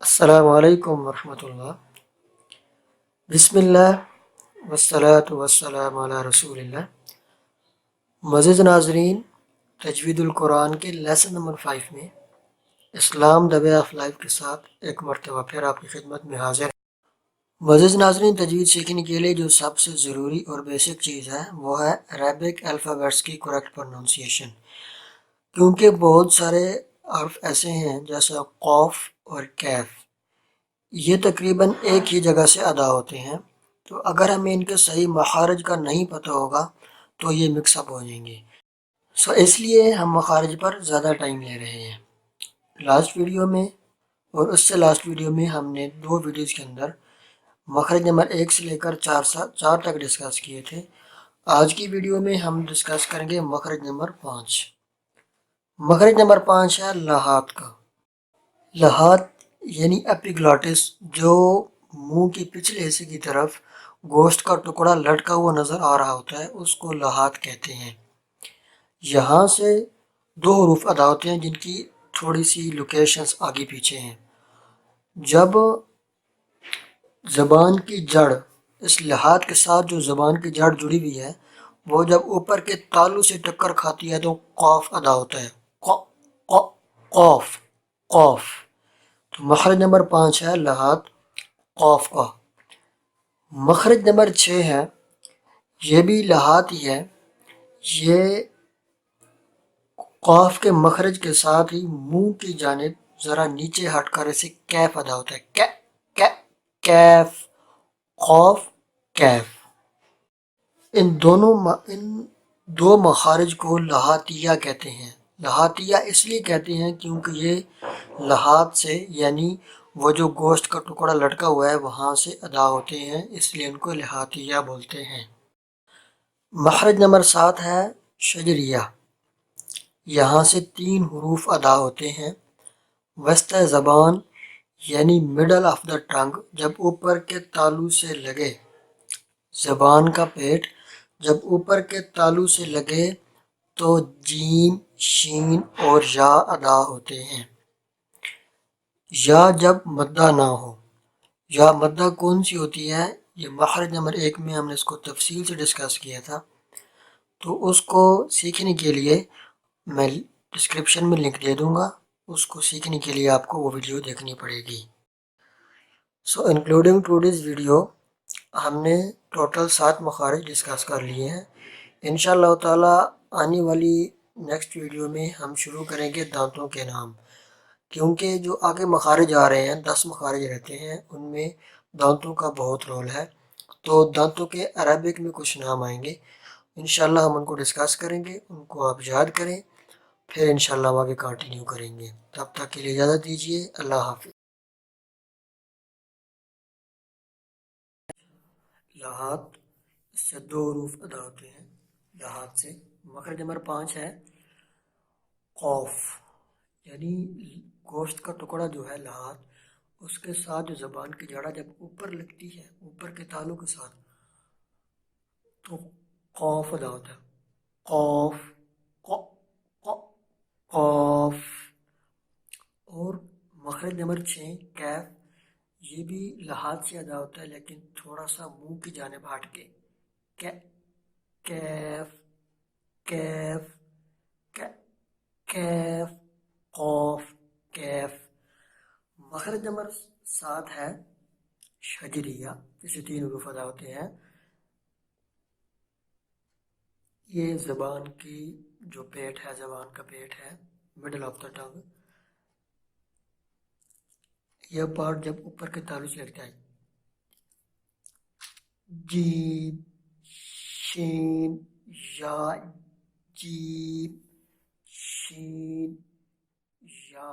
السلام علیکم ورحمۃ اللہ۔ بسم اللہ والصلاۃ والسلام علی رسول اللہ۔ معزز ناظرین، تجوید القرآن کے لیسن نمبر 5 میں اسلام دا وے آف لائف کے ساتھ ایک مرتبہ پھر آپ کی خدمت میں حاضر ہے۔ معزز ناظرین، تجوید سیکھنے کے لیے جو سب سے ضروری اور بیسک چیز ہے وہ ہے عربک الفابیٹس کی کریکٹ پروننسیشن، کیونکہ بہت سارے حرف ایسے ہیں جیسے قوف اور کیف، یہ تقریباً ایک ہی جگہ سے ادا ہوتے ہیں، تو اگر ہمیں ان کے صحیح مخارج کا نہیں پتہ ہوگا تو یہ مکس اپ ہو جائیں گے۔ اس لیے ہم مخارج پر زیادہ ٹائم لے رہے ہیں۔ لاسٹ ویڈیو میں اور اس سے لاسٹ ویڈیو میں ہم نے 2 ویڈیوز کے اندر مخرج نمبر 1 سے لے کر 4 تک ڈسکس کیے تھے۔ آج کی ویڈیو میں ہم ڈسکس کریں گے مخرج نمبر 5۔ مخرج نمبر 5 ہے لہات کا۔ لہات یعنی اپیگلوٹس، جو منہ کی پچھلے حصے کی طرف گوشت کا ٹکڑا لٹکا ہوا نظر آ رہا ہوتا ہے، اس کو لہات کہتے ہیں۔ یہاں سے 2 حروف ادا ہوتے ہیں جن کی تھوڑی سی لوکیشنز آگے پیچھے ہیں۔ جب زبان کی جڑ، اس لہات کے ساتھ جو زبان کی جڑ جڑی ہوئی ہے، وہ جب اوپر کے تالو سے ٹکر کھاتی ہے تو قاف ادا ہوتا ہے، قوف قوف۔ تو مخرج نمبر 5 ہے لہات قوف کا۔ مخرج نمبر 6 ہے، یہ بھی لہات ہی ہے، یہ قاف کے مخرج کے ساتھ ہی منہ کی جانب ذرا نیچے ہٹ کر اسے کیف ادا ہوتا ہے، کیف قوف کیف۔ ان 2 مخارج کو لہاتیہ کہتے ہیں۔ لہاتیہ اس لیے کہتے ہیں کیونکہ یہ لہات سے یعنی وہ جو گوشت کا ٹکڑا لٹکا ہوا ہے وہاں سے ادا ہوتے ہیں، اس لیے ان کو لہاتیہ بولتے ہیں۔ مخرج نمبر 7 ہے شجریہ۔ یہاں سے 3 حروف ادا ہوتے ہیں۔ وسط زبان یعنی مڈل آف دا ٹنگ جب اوپر کے تالو سے لگے، زبان کا پیٹ جب اوپر کے تالو سے لگے تو جیم، شین اور یا ادا ہوتے ہیں۔ یا جب مدہ نہ ہو۔ یا مدہ کون سی ہوتی ہے؟ یہ مخرج نمبر 1 میں ہم نے اس کو تفصیل سے ڈسکس کیا تھا، تو اس کو سیکھنے کے لیے میں ڈسکرپشن میں لنک دے دوں گا، اس کو سیکھنے کے لیے آپ کو وہ ویڈیو دیکھنی پڑے گی۔ انکلوڈنگ ٹوڈیز ویڈیو ہم نے ٹوٹل 7 مخارج ڈسکس کر لیے ہیں۔ انشاءاللہ تعالی آنے والی نیکسٹ ویڈیو میں ہم شروع کریں گے دانتوں کے نام، کیونکہ جو آگے مخارج آ رہے ہیں 10 مخارج رہتے ہیں، ان میں دانتوں کا بہت رول ہے، تو دانتوں کے عربک میں کچھ نام آئیں گے، انشاءاللہ ہم ان کو ڈسکس کریں گے، ان کو آپ یاد کریں، پھر انشاءاللہ ہم آگے کنٹینیو کریں گے۔ تب تک کے لیے اجازت دیجیے، اللہ حافظ۔ لہات، اس سے 2 حروف ادا ہوتے ہیں لہات سے۔ مخرج نمبر 5 ہے قوف، یعنی گوشت کا ٹکڑا جو ہے لہات، اس کے ساتھ جو زبان کی جڑ جب اوپر لگتی ہے، اوپر کے تالو کے ساتھ، تو قوف ادا ہوتا ہے، قوف قوف۔ اور مخرج نمبر 6 کیف، یہ بھی لہات سے ادا ہوتا ہے لیکن تھوڑا سا منہ کی جانب ہٹ کے، کیف کیف کیف قوف کیف۔ مخرج نمبر 7 ہے شجریہ، جسے 3 حروف ادا ہوتے ہیں۔ یہ زبان کی جو پیٹ ہے، زبان کا پیٹ ہے، مڈل آف دا ٹنگ، یہ پارٹ جب اوپر کے تالو سے لگتا ہے، جیم، شین، یا، جیم، شین، یا،